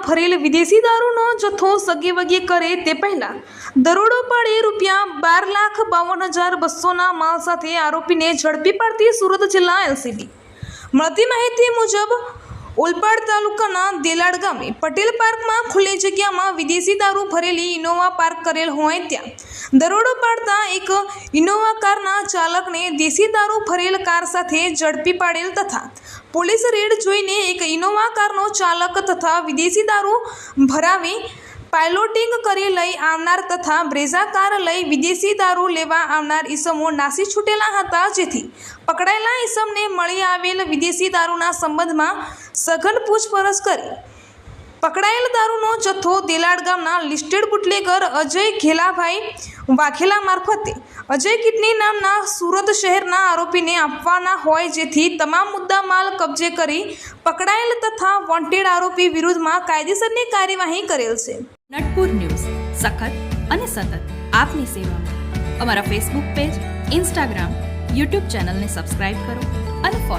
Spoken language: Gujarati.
ભરેલ વિદેશી દારૂનો જથ્થો સગીવગી કરે તે પહેલા દરોડો પાડી ₹12,52,200ના માલ સાથે આરોપીને ઝડપી પાડતી સુરત જિલ્લા એલસીબી। મળતી માહિતી મુજબ ઓલપાડ તાલુકાના દેલાડ ગામે પટેલ પાર્કમાં ખુલ્લી જગ્યામાં વિદેશી દારૂ ભરેલી ઇનોવા પાર્ક કરેલ હોય ત્યાં દરોડો પાડતા એક ઇનોવા કારના ચાલકને દેશી દારૂ ભરેલ કાર સાથે ઝડપી પાડેલ તથા પોલીસ રેડ જોઈને એક ઇનોવા કારનો ચાલક તથા વિદેશી દારૂ ભરાવી પાયલોટિંગ કરી લઈ આવનાર તથા બ્રેઝા કાર લઈ વિદેશી દારૂ લેવા આવનાર ઈસમો નાસી છૂટેલા હતા, જેથી પકડાયેલા ઈસમને મળી આવેલ વિદેશી દારૂના સંબંધમાં સઘન પૂછપરછ કરી પકડાયેલ દારૂનો જથ્થો દેલાડ ગામના લિસ્ટેડ બુટલેગર અજય ઘેલાભાઈ વાઘેલા મારફતે અજય કિડની નામના સુરત શહેરના આરોપીને આપવાના હોય, જેથી તમામ મુદ્દા માલ કબજે કરી પકડાયેલ તથા વોન્ટેડ આરોપી વિરુદ્ધમાં કાયદેસરની કાર્યવાહી કરેલ છે। નટપુર ન્યૂઝ સખત અને સતત આપની સેવામાં। અમારા ફેસબુક પેજ, ઇન્સ્ટાગ્રામ, યુટ્યુબ ચેનલને સબસ્ક્રાઇબ કરો અને ફોલો